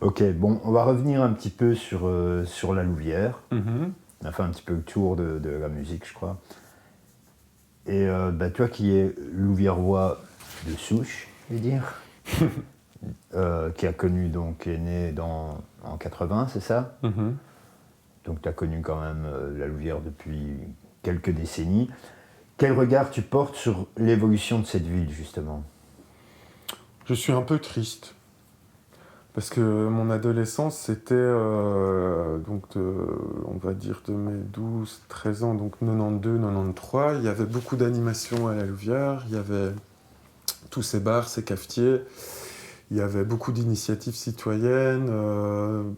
Ok, bon, on va revenir un petit peu sur la Louvière. Mhm. On a fait un petit peu le tour de la musique, je crois. Et toi qui es Louviérois de souche, je vais dire, qui a connu, donc, est né en 80, c'est ça? Mhm. Donc tu as connu quand même la Louvière depuis quelques décennies. Quel regard tu portes sur l'évolution de cette ville, justement? Je suis un peu triste. Parce que mon adolescence, c'était, on va dire de mes 12, 13 ans, donc 92, 93. Il y avait beaucoup d'animations à la Louvière. Il y avait tous ces bars, ces cafetiers. Il y avait beaucoup d'initiatives citoyennes.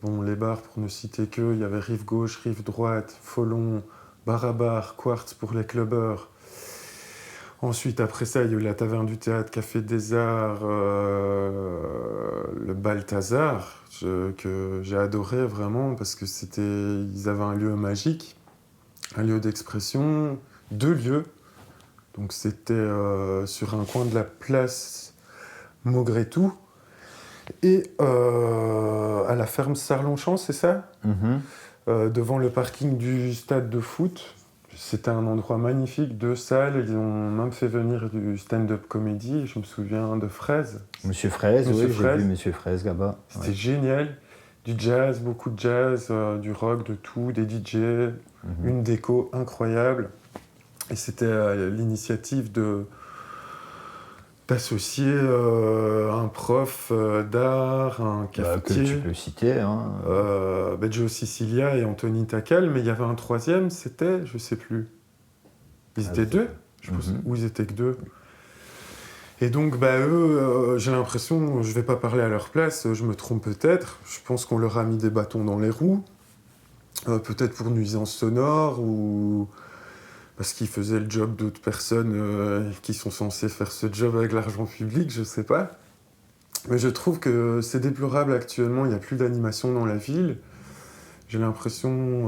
Bon, les bars, pour ne citer que, il y avait Rive Gauche, Rive Droite, Folon, Bar à Bar, Quartz pour les clubbers. Ensuite, après ça, il y a eu la Taverne du Théâtre, Café des Arts, le Balthazar, que j'ai adoré vraiment parce que ils avaient un lieu magique, un lieu d'expression, deux lieux. Donc c'était sur un coin de la place Maugrétou et à la ferme Sarlongchamp, c'est ça? Mhm. Devant le parking du stade de foot. C'était un endroit magnifique, deux salles. Ils ont même fait venir du stand-up comédie. Je me souviens de Fraise. Monsieur Fraise, Monsieur oui, j'ai vu Fraise. Monsieur Fraise là-bas. C'était Ouais. génial. Du jazz, beaucoup de jazz, du rock, de tout, des DJ, Mhm. une déco incroyable. Et c'était l'initiative d'associer un prof d'art, un Que tu cafetier, peux citer, hein. Joe Sicilia et Anthony Tacal, mais il y avait un troisième, c'était, je sais plus. Ils Ah, étaient deux, je pense, mhm. ou ils étaient que deux. Et donc, eux, j'ai l'impression, je vais pas parler à leur place, je me trompe peut-être, je pense qu'on leur a mis des bâtons dans les roues, peut-être pour nuisance sonore, ou parce qu'ils faisaient le job d'autres personnes qui sont censées faire ce job avec l'argent public, je sais pas. Mais je trouve que c'est déplorable actuellement, il n'y a plus d'animation dans la ville. J'ai l'impression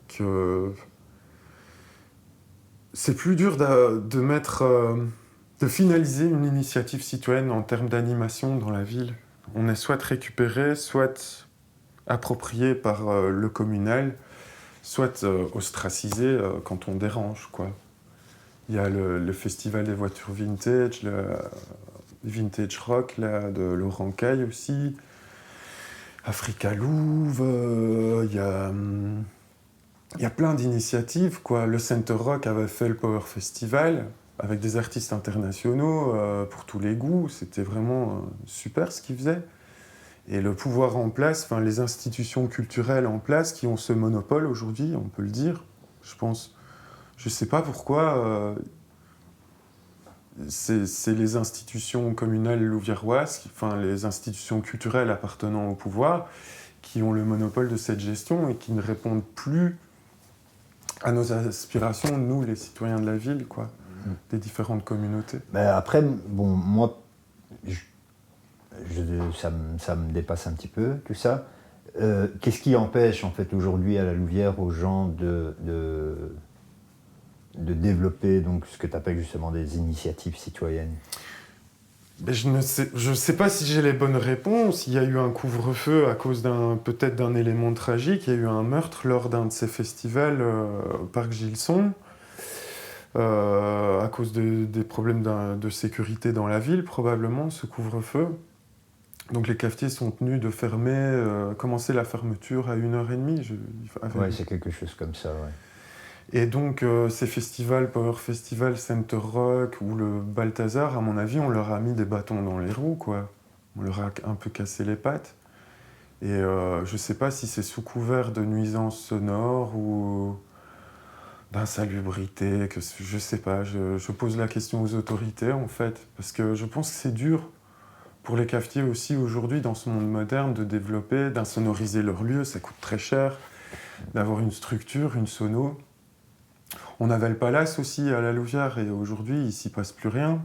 que c'est plus dur de mettre, de finaliser une initiative citoyenne en termes d'animation dans la ville. On est soit récupéré, soit approprié par le communal, soit ostracisé quand on dérange, quoi. Il y a le festival des voitures vintage, le vintage rock là, de Laurent Caille aussi, Africa Louvre, il y a plein d'initiatives, quoi. Le Center Rock avait fait le Power Festival avec des artistes internationaux pour tous les goûts. C'était vraiment super ce qu'ils faisaient. Et le pouvoir en place, enfin les institutions culturelles en place qui ont ce monopole aujourd'hui, on peut le dire, je pense. Je sais pas pourquoi c'est les institutions communales louviéroises, enfin les institutions culturelles appartenant au pouvoir, qui ont le monopole de cette gestion et qui ne répondent plus à nos aspirations, nous, les citoyens de la ville, quoi, des différentes communautés. Après, bon, moi, je- ça me dépasse un petit peu, tout ça. Qu'est-ce qui empêche, en fait, aujourd'hui, à la Louvière, aux gens de développer donc, ce que tu appelles justement des initiatives citoyennes? Mais je sais pas si j'ai les bonnes réponses. Il y a eu un couvre-feu à cause peut-être d'un élément tragique. Il y a eu un meurtre lors d'un de ces festivals au parc Gilson, à cause des problèmes de sécurité dans la ville, probablement, ce couvre-feu. Donc les cafetiers sont tenus de fermer, commencer la fermeture à 1h30. Ouais, c'est quelque chose comme ça, ouais. Et donc ces festivals, Power Festival, Center Rock ou le Balthazar, à mon avis, on leur a mis des bâtons dans les roues, quoi. On leur a un peu cassé les pattes. Et je sais pas si c'est sous couvert de nuisances sonores ou d'insalubrité, je sais pas. Je pose la question aux autorités, en fait, parce que je pense que c'est dur pour les cafetiers aussi aujourd'hui, dans ce monde moderne, de développer, d'insonoriser leur lieu. Ça coûte très cher, d'avoir une structure, une sono. On avait le Palace aussi à la Louvière et aujourd'hui il s'y passe plus rien.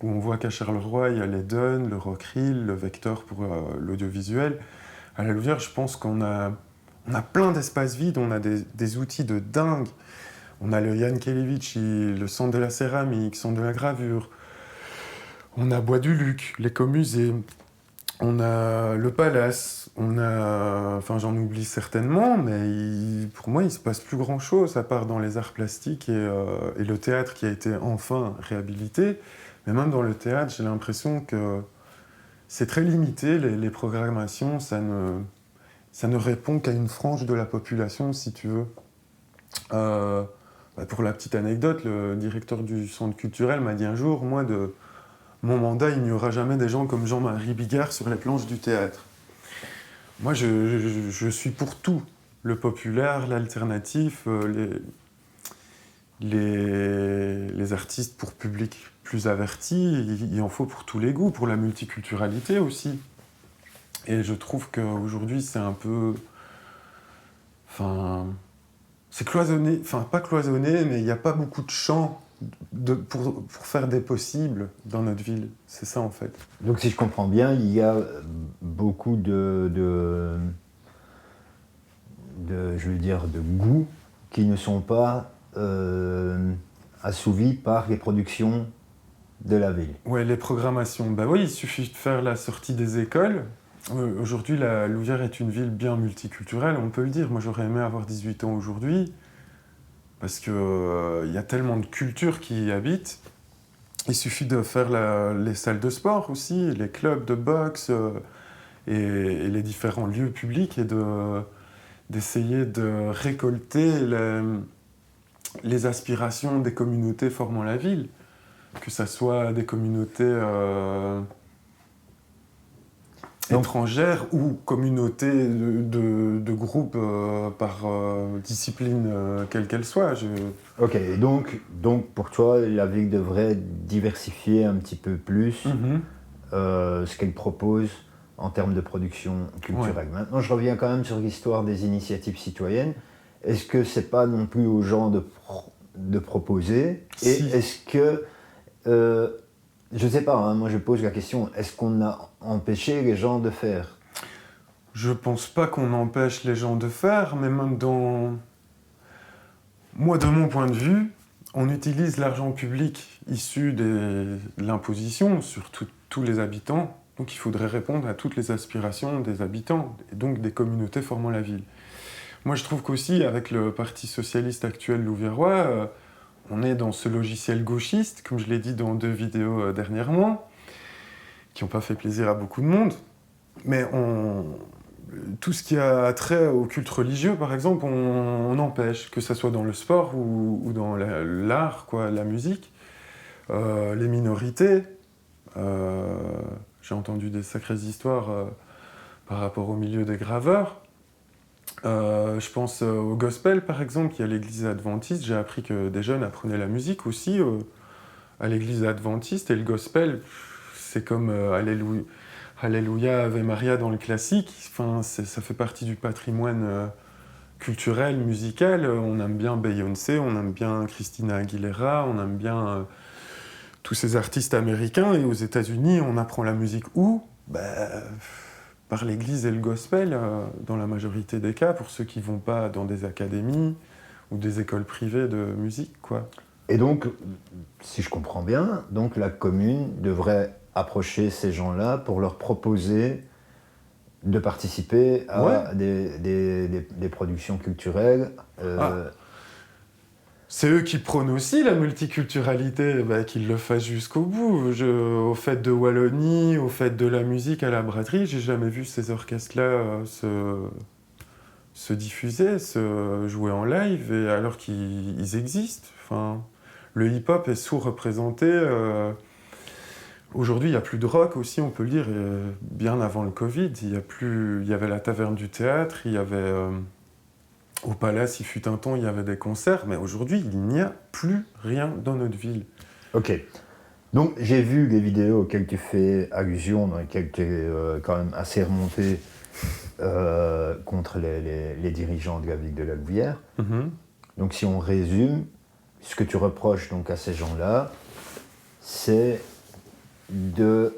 Où on voit qu'à Charleroi il y a l'Eden, le Rockrill, le Vector pour l'audiovisuel. À la Louvière, je pense on a plein d'espaces vides, on a des outils de dingue. On a le Jan Kelevich, le centre de la céramique, centre de la gravure. On a Bois du Luc, l'écomusée. On a le Palace, enfin j'en oublie certainement, mais pour moi il se passe plus grand chose à part dans les arts plastiques et le théâtre qui a été enfin réhabilité. Mais même dans le théâtre, j'ai l'impression que c'est très limité, les programmations, ça ne répond qu'à une frange de la population, si tu veux. Pour la petite anecdote, le directeur du centre culturel m'a dit un jour, moi, de mon mandat, il n'y aura jamais des gens comme Jean-Marie Bigard sur les planches du théâtre. Moi, je suis pour tout. Le populaire, l'alternatif, les artistes pour public plus averti, il en faut pour tous les goûts, pour la multiculturalité aussi. Et je trouve qu'aujourd'hui, c'est un peu... Enfin... C'est cloisonné, enfin pas cloisonné, mais il n'y a pas beaucoup de champs pour faire des possibles dans notre ville. C'est ça en fait. Donc si je comprends bien, il y a beaucoup de je veux dire, de goûts qui ne sont pas assouvis par les productions de la ville. Ouais, les programmations. Bah oui, il suffit de faire la sortie des écoles. Aujourd'hui, Louvière est une ville bien multiculturelle, on peut le dire. Moi, j'aurais aimé avoir 18 ans aujourd'hui, parce qu'il y a tellement de cultures qui y habitent. Il suffit de faire les salles de sport aussi, les clubs de boxe et les différents lieux publics et d'essayer de récolter les aspirations des communautés formant la ville. Que ça soit des communautés étrangères ou communautés de groupes par discipline quelle qu'elle soit. Ok, donc pour toi, la ville devrait diversifier un petit peu plus ce qu'elle propose en termes de production culturelle. Ouais. Maintenant, je reviens quand même sur l'histoire des initiatives citoyennes. Est-ce que c'est pas non plus aux gens de proposer? Et si. Est-ce que... je sais pas, hein, moi je pose la question, est-ce qu'on a empêché les gens de faire? Je pense pas qu'on empêche les gens de faire, mais même dans... Moi, de mon point de vue, on utilise l'argent public issu de l'imposition sur tous les habitants, donc il faudrait répondre à toutes les aspirations des habitants, et donc des communautés formant la ville. Moi, je trouve qu'aussi, avec le Parti socialiste actuel louviérois, on est dans ce logiciel gauchiste, comme je l'ai dit dans 2 vidéos dernièrement, qui n'ont pas fait plaisir à beaucoup de monde. Mais tout ce qui a trait au culte religieux, par exemple, on empêche, que ce soit dans le sport ou dans l'art, la musique. Les minorités, j'ai entendu des sacrées histoires par rapport au milieu des graveurs. Je pense au gospel, par exemple, qui est à l'église adventiste. J'ai appris que des jeunes apprenaient la musique aussi à l'église adventiste. Et le gospel, c'est comme Alléluia, Ave Maria dans le classique. Enfin, ça fait partie du patrimoine culturel, musical. On aime bien Beyoncé, on aime bien Christina Aguilera, on aime bien tous ces artistes américains. Et aux États-Unis, on apprend la musique où? Par l'église et le gospel, dans la majorité des cas, pour ceux qui ne vont pas dans des académies ou des écoles privées de musique, quoi. Et donc, si je comprends bien, donc la commune devrait approcher ces gens-là pour leur proposer de participer à des productions culturelles. C'est eux qui prônent aussi la multiculturalité, qu'ils le fassent jusqu'au bout. Au Fêtes de Wallonie, au Fêtes de la musique à la braderie, j'ai jamais vu ces orchestres-là se diffuser, se jouer en live, et alors qu'ils existent. Enfin, le hip-hop est sous-représenté. Aujourd'hui, il n'y a plus de rock aussi, on peut le dire. Bien avant le Covid, il y avait la Taverne du Théâtre, il y avait... Au Palace, il fut un temps, il y avait des concerts, mais aujourd'hui, il n'y a plus rien dans notre ville. Ok. Donc, j'ai vu les vidéos auxquelles tu fais allusion, dans lesquelles tu es quand même assez remonté contre les dirigeants de la ville de la Louvière. Donc, si on résume, ce que tu reproches donc à ces gens-là, c'est de...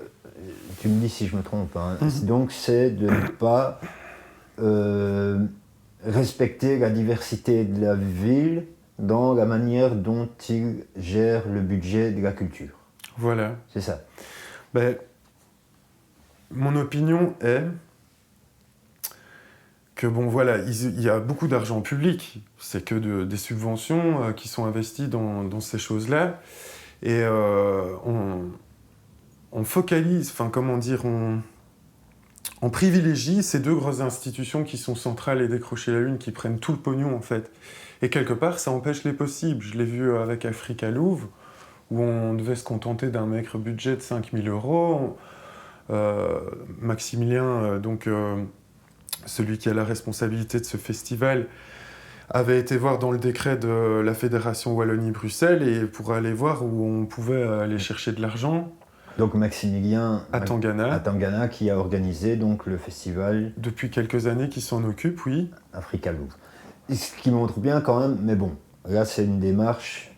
Tu me dis si je me trompe, hein, donc c'est de ne pas... respecter la diversité de la ville dans la manière dont il gère le budget de la culture. Voilà. C'est ça. Mon opinion est que, bon, voilà, il y a beaucoup d'argent public. C'est que des subventions qui sont investies dans ces choses-là. Et on focalise, enfin, comment dire, on privilégie ces deux grosses institutions qui sont centrales et Décrocher la Lune, qui prennent tout le pognon, en fait. Et quelque part, ça empêche les possibles. Je l'ai vu avec Africa Louvre, où on devait se contenter d'un maigre budget de 5 000 euros. Maximilien, celui qui a la responsabilité de ce festival, avait été voir dans le décret de la Fédération Wallonie-Bruxelles et pour aller voir où on pouvait aller chercher de l'argent. Donc Maximilien à Tangana qui a organisé donc le festival. Depuis quelques années qui s'en occupe, oui. Africa Louvre. Ce qui montre bien quand même, mais bon, là c'est une démarche,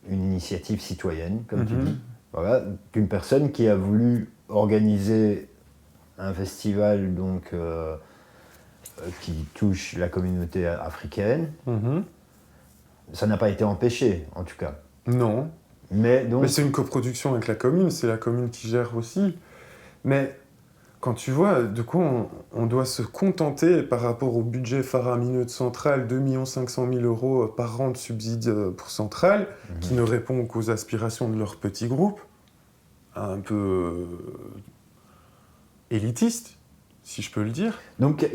une initiative citoyenne, comme tu dis. Voilà, d'une personne qui a voulu organiser un festival donc, qui touche la communauté africaine. Ça n'a pas été empêché, en tout cas. Non. Mais c'est une coproduction avec la commune, c'est la commune qui gère aussi. Mais quand tu vois de quoi on doit se contenter par rapport au budget faramineux de Centrale, 2 500 000 euros par an de subsides pour Centrale, qui ne répond qu'aux aspirations de leur petit groupe, un peu élitiste, si je peux le dire. Donc,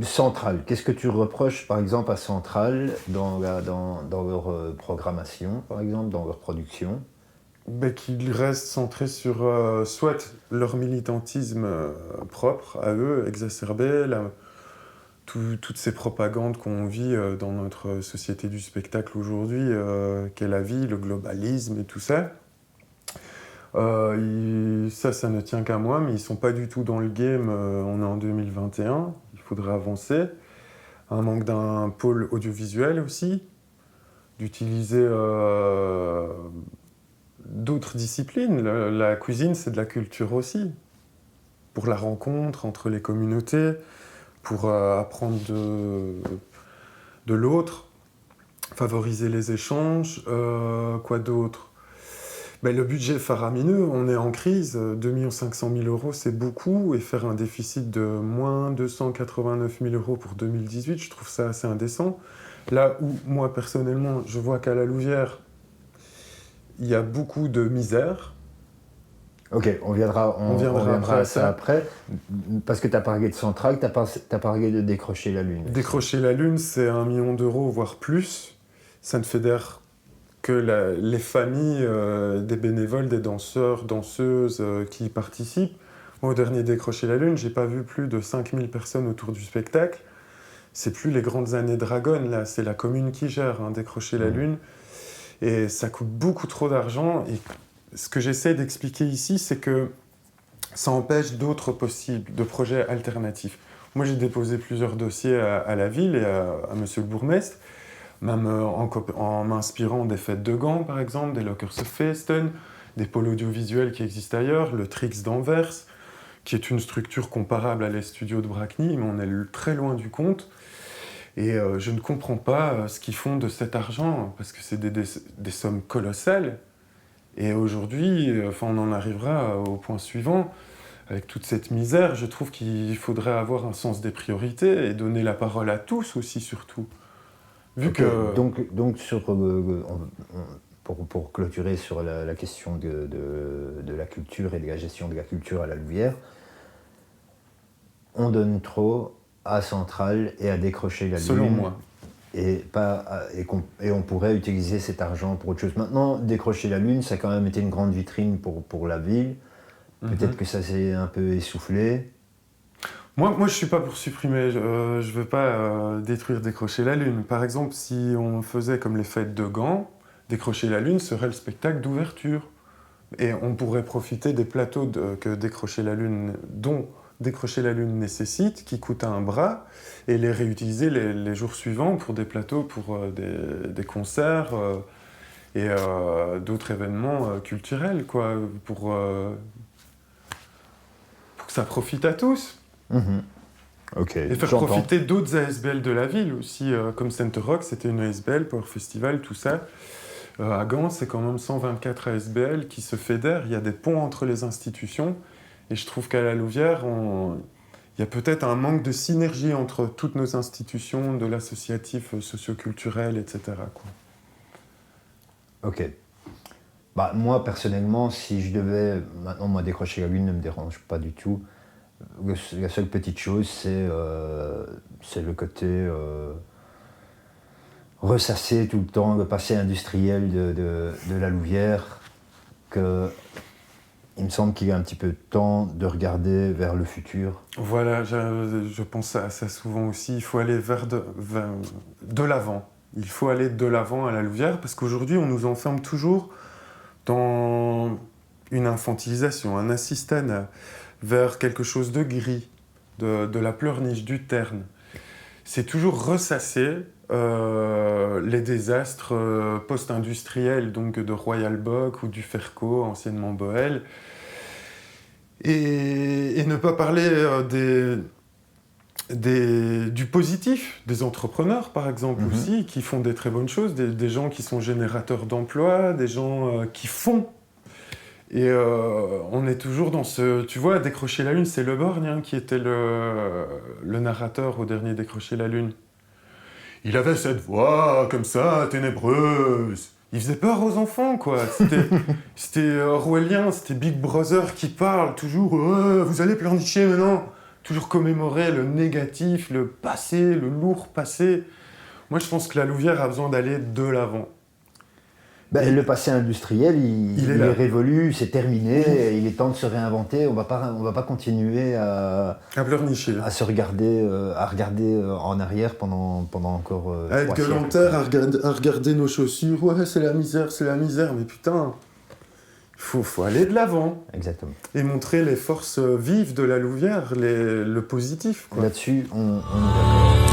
Centrale, qu'est-ce que tu reproches, par exemple, à Centrale dans leur programmation, par exemple, dans leur production ? Qu'ils restent centrés sur soit leur militantisme propre à eux, exacerbé, toutes ces propagandes qu'on vit dans notre société du spectacle aujourd'hui, qu'est la vie, le globalisme et tout ça. Ça ne tient qu'à moi, mais ils ne sont pas du tout dans le game. On est en 2021, il faudrait avancer. Un manque d'un pôle audiovisuel aussi, d'utiliser d'autres disciplines. La cuisine, c'est de la culture aussi, pour la rencontre entre les communautés, pour apprendre de l'autre, favoriser les échanges. Quoi d'autre ? Le budget faramineux, on est en crise, 2 500 000 euros, c'est beaucoup, et faire un déficit de moins 289 000 euros pour 2018, je trouve ça assez indécent. Là où, moi, personnellement, je vois qu'à la Louvière, il y a beaucoup de misère. Ok, on viendra à ça après, parce que tu as parlé de Centrale, tu as parlé de Décrocher la Lune. Décrocher la Lune, c'est 1 million d'euros, voire plus. Ça ne fédère que les familles des bénévoles, des danseurs, danseuses qui y participent. Moi, au dernier Décrocher la Lune, j'ai pas vu plus de 5000 personnes autour du spectacle. C'est plus les grandes années Dragon, là, c'est la commune qui gère Décrocher la Lune. Et ça coûte beaucoup trop d'argent. Et ce que j'essaie d'expliquer ici, c'est que ça empêche d'autres possibles, de projets alternatifs. Moi, j'ai déposé plusieurs dossiers à la ville et à monsieur le bourgmestre, même en m'inspirant des fêtes de Gand, par exemple, des Lockers of Feesten, des pôles audiovisuels qui existent ailleurs, le Trix d'Anvers, qui est une structure comparable à les studios de Bracny, mais on est très loin du compte. Et je ne comprends pas ce qu'ils font de cet argent, parce que c'est des sommes colossales. Et aujourd'hui, on en arrivera au point suivant. Avec toute cette misère, je trouve qu'il faudrait avoir un sens des priorités et donner la parole à tous aussi, surtout. Donc pour clôturer sur la question de la culture et de la gestion de la culture à la Louvière, on donne trop à Centrale et à Décrocher la Lune. Selon moi. Et on pourrait utiliser cet argent pour autre chose. Maintenant, Décrocher la Lune, ça a quand même été une grande vitrine pour la ville. Peut-être que ça s'est un peu essoufflé. Moi, je ne suis pas pour supprimer. Je ne veux pas détruire Décrocher la Lune. Par exemple, si on faisait comme les fêtes de Gand, Décrocher la Lune serait le spectacle d'ouverture. Et on pourrait profiter des plateaux que Décrocher la Lune, dont Décrocher la Lune nécessite, qui coûtent un bras, et les réutiliser les jours suivants pour des plateaux, pour des concerts et d'autres événements culturels, quoi, pour que ça profite à tous. Okay, et faire profiter d'autres ASBL de la ville aussi, comme Center Rock, c'était une ASBL, Power Festival, tout ça. À Gand, c'est quand même 124 ASBL qui se fédèrent, il y a des ponts entre les institutions, Et je trouve qu'à la Louvière, il y a peut-être un manque de synergie entre toutes nos institutions, de l'associatif, socioculturel, etc. quoi. Ok. Bah, moi, personnellement, si je devais... Maintenant, moi, décrocher la lune ne me dérange pas du tout. La seule petite chose, c'est le côté ressasser tout le temps, le passé industriel de la Louvière, que il me semble qu'il y a un petit peu de temps de regarder vers le futur. Voilà, je pense à ça souvent aussi. Il faut aller vers de l'avant. Il faut aller de l'avant à la Louvière, parce qu'aujourd'hui, on nous enferme toujours dans une infantilisation, un assistanat, vers quelque chose de gris, de la pleurniche, du terne. C'est toujours ressasser les désastres post-industriels, donc de Royal Bock ou du Ferco, anciennement Boel, et ne pas parler du positif, des entrepreneurs par exemple aussi, qui font des très bonnes choses, des gens qui sont générateurs d'emplois, des gens qui font. Et on est toujours dans ce... Tu vois, Décrocher la Lune, c'est Le Borgne hein, qui était le narrateur au dernier Décrocher la Lune. Il avait cette voix comme ça, ténébreuse. Il faisait peur aux enfants, quoi. C'était orwellien, c'était Big Brother qui parle toujours. Vous allez pleurnicher maintenant. Toujours commémorer le négatif, le passé, le lourd passé. Moi, je pense que la Louvière a besoin d'aller de l'avant. Ben, le passé industriel, il est révolu, c'est terminé, il est temps de se réinventer. On va pas continuer à pleurnicher, à se regarder, à regarder en arrière pendant encore. À être gueulanteur, à regarder nos chaussures. Ouais, c'est la misère. Mais putain, faut aller de l'avant. Exactement. Et montrer les forces vives de la Louvière, le positif. Quoi. Là-dessus, on est d'accord.